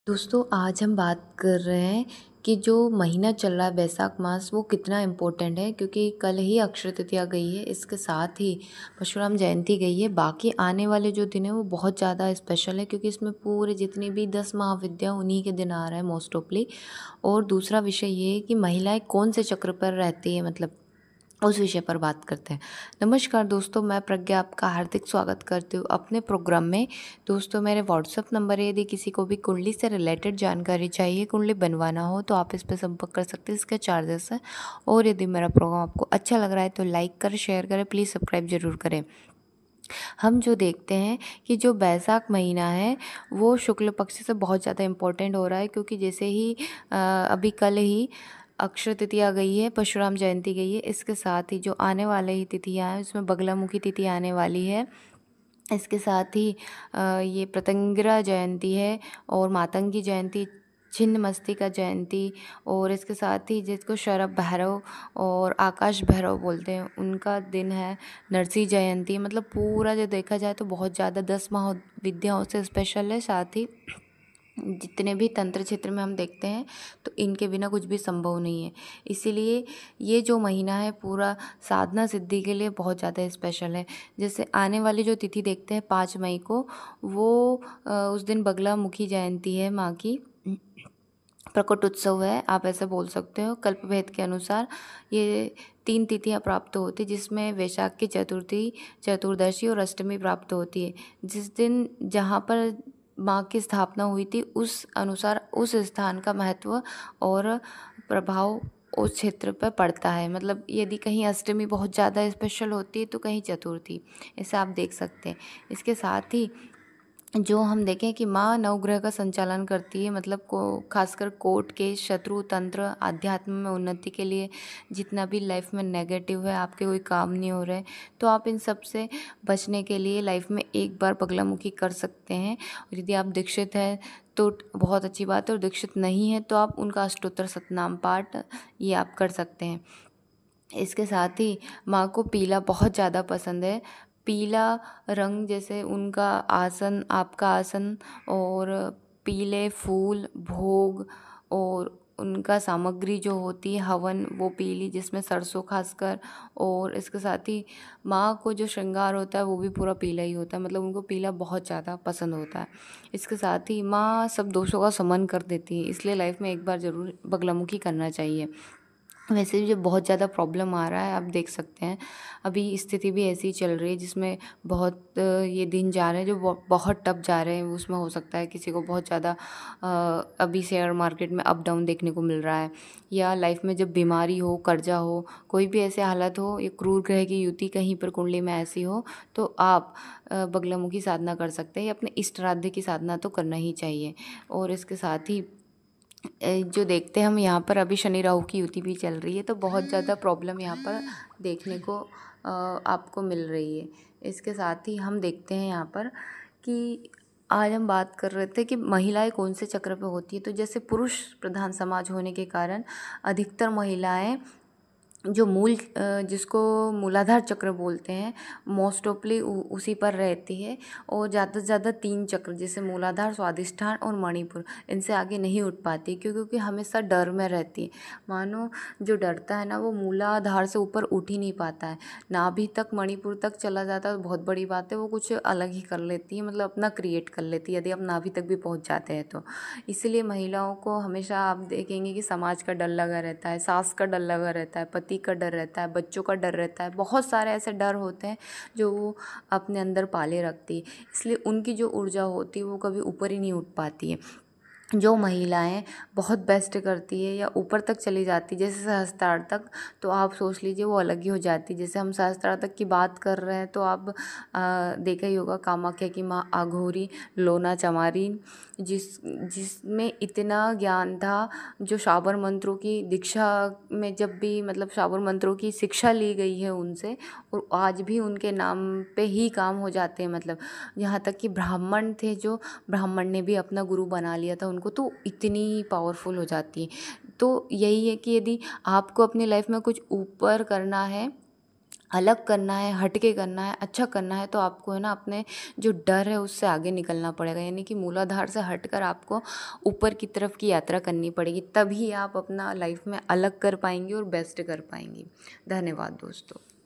दोस्तों आज हम बात कर रहे हैं कि जो महीना चल रहा है बैसाख मास वो कितना इम्पोर्टेंट है क्योंकि कल ही अक्षय तृतीया गई है। इसके साथ ही परशुराम जयंती गई है। बाकी आने वाले जो दिन है वो बहुत ज़्यादा स्पेशल है क्योंकि इसमें पूरे जितनी भी 10 महाविद्या उन्हीं के दिन आ रहा है मोस्ट ऑफली। और दूसरा विषय ये है कि महिलाएं कौन से चक्र पर रहती है, मतलब उस विषय पर बात करते हैं। नमस्कार दोस्तों, मैं प्रज्ञा आपका हार्दिक स्वागत करती हूँ अपने प्रोग्राम में। दोस्तों मेरे व्हाट्सअप नंबर है, यदि किसी को भी कुंडली से रिलेटेड जानकारी चाहिए, कुंडली बनवाना हो तो आप इस पर संपर्क कर सकते हैं। इसके चार्जेस हैं। और यदि मेरा प्रोग्राम आपको अच्छा लग रहा है तो लाइक करें, शेयर करें, प्लीज़ सब्सक्राइब जरूर करें। हम जो देखते हैं कि जो बैसाख महीना है वो शुक्ल पक्ष से बहुत ज़्यादा इम्पोर्टेंट हो रहा है क्योंकि जैसे ही अभी कल ही अक्षय तृतीया गई है, परशुराम जयंती गई है। इसके साथ ही जो आने वाले ही तिथियाँ हैं उसमें बगलामुखी तिथि आने वाली है। इसके साथ ही ये प्रत्यंगिरा जयंती है और मातंगी जयंती, छिन्नमस्तिका जयंती, और इसके साथ ही जिसको शरभ भैरव और आकाश भैरव बोलते हैं उनका दिन है। नरसिंह जयंती, मतलब पूरा जो देखा जाए तो बहुत ज़्यादा 10 महाविद्याओं से स्पेशल है। साथ ही जितने भी तंत्र क्षेत्र में हम देखते हैं तो इनके बिना कुछ भी संभव नहीं है। इसीलिए ये जो महीना है पूरा साधना सिद्धि के लिए बहुत ज़्यादा स्पेशल है। जैसे आने वाली जो तिथि देखते हैं 5 मई को, वो उस दिन बगलामुखी जयंती है, माँ की प्रकट उत्सव है, आप ऐसे बोल सकते हो। कल्पभेद के अनुसार ये 3 तिथियाँ प्राप्त होती जिसमें वैशाख की चतुर्थी, चतुर्दशी और अष्टमी प्राप्त होती है। जिस दिन जहाँ पर माँ की स्थापना हुई थी उस अनुसार उस स्थान का महत्व और प्रभाव उस क्षेत्र पर पड़ता है। मतलब यदि कहीं अष्टमी बहुत ज़्यादा स्पेशल होती है तो कहीं चतुर्थी, ऐसे आप देख सकते हैं। इसके साथ ही जो हम देखें कि माँ नवग्रह का संचालन करती है, मतलब को खासकर कोर्ट केस, शत्रु तंत्र, आध्यात्म में उन्नति के लिए। जितना भी लाइफ में नेगेटिव है, आपके कोई काम नहीं हो रहे, तो आप इन सब से बचने के लिए लाइफ में एक बार बगलामुखी कर सकते हैं। और यदि आप दीक्षित हैं तो बहुत अच्छी बात है, और दीक्षित नहीं है तो आप उनका अष्टोत्तर शतनाम पाठ ये आप कर सकते हैं। इसके साथ ही माँ को पीला बहुत ज़्यादा पसंद है। पीला रंग, जैसे उनका आसन, आपका आसन, और पीले फूल, भोग, और उनका सामग्री जो होती है हवन, वो पीली, जिसमें सरसों खासकर। और इसके साथ ही माँ को जो श्रृंगार होता है वो भी पूरा पीला ही होता है, मतलब उनको पीला बहुत ज़्यादा पसंद होता है। इसके साथ ही माँ सब दोषों का शमन कर देती है, इसलिए लाइफ में एक बार ज़रूर बगलामुखी करना चाहिए। वैसे भी जो बहुत ज़्यादा प्रॉब्लम आ रहा है, आप देख सकते हैं अभी स्थिति भी ऐसी चल रही है जिसमें बहुत ये दिन जा रहे हैं जो बहुत टफ जा रहे हैं। उसमें हो सकता है किसी को बहुत ज़्यादा अभी शेयर मार्केट में अप डाउन देखने को मिल रहा है, या लाइफ में जब बीमारी हो, कर्जा हो, कोई भी ऐसे हालत हो, या क्रूर ग्रह की युति कहीं पर कुंडली में ऐसी हो, तो आप बगलामुखी साधना कर सकते हैं, या अपने इष्टाराध्य की साधना तो करना ही चाहिए। और इसके साथ ही जो देखते हैं हम यहाँ पर अभी शनि राहु की युति भी चल रही है, तो बहुत ज़्यादा प्रॉब्लम यहाँ पर देखने को आपको मिल रही है। इसके साथ ही हम देखते हैं यहाँ पर कि आज हम बात कर रहे थे कि महिलाएं कौन से चक्र पे होती है। तो जैसे पुरुष प्रधान समाज होने के कारण अधिकतर महिलाएं जो जिसको मूलाधार चक्र बोलते हैं, मोस्ट ऑफली उसी पर रहती है। और ज़्यादा से ज़्यादा 3 चक्र, जैसे मूलाधार, स्वादिष्ठान और मणिपुर, इनसे आगे नहीं उठ पाती क्योंकि हमेशा डर में रहती है। मानो जो डरता है ना वो मूलाधार से ऊपर उठ ही नहीं पाता है। नाभि तक, मणिपुर तक चला जाता है तो बहुत बड़ी बात है, वो कुछ अलग ही कर लेती है, मतलब अपना क्रिएट कर लेती है यदि आप नाभि तक भी पहुंच जाते हैं तो। इसीलिए महिलाओं को हमेशा आप देखेंगे कि समाज का डर लगा रहता है, सास का डर लगा रहता है, पति का डर रहता है, बच्चों का डर रहता है, बहुत सारे ऐसे डर होते हैं जो वो अपने अंदर पाले रखती है। इसलिए उनकी जो ऊर्जा होती है वो कभी ऊपर ही नहीं उठ पाती है। जो महिलाएं बहुत बेस्ट करती है या ऊपर तक चली जाती जैसे सहस्त्रार तक, तो आप सोच लीजिए वो अलग ही हो जाती। जैसे हम सहस्त्रार तक की बात कर रहे हैं तो आप देखा ही होगा कामाख्या की माँ अघोरी, लोना चमारी, जिसमें इतना ज्ञान था। जो शाबर मंत्रों की दीक्षा में जब भी, मतलब शाबर मंत्रों की शिक्षा ली गई है उनसे, और आज भी उनके नाम पे ही काम हो जाते हैं। मतलब यहाँ तक कि ब्राह्मण थे, जो ब्राह्मण ने भी अपना गुरु बना लिया था उनको, तो इतनी पावरफुल हो जाती है। तो यही है कि यदि आपको अपनी लाइफ में कुछ ऊपर करना है, अलग करना है, हट के करना है, अच्छा करना है, तो आपको है ना अपने जो डर है उससे आगे निकलना पड़ेगा, यानी कि मूलाधार से हटकर आपको ऊपर की तरफ की यात्रा करनी पड़ेगी, तभी आप अपना लाइफ में अलग कर पाएंगे और बेस्ट कर पाएंगी। धन्यवाद दोस्तों।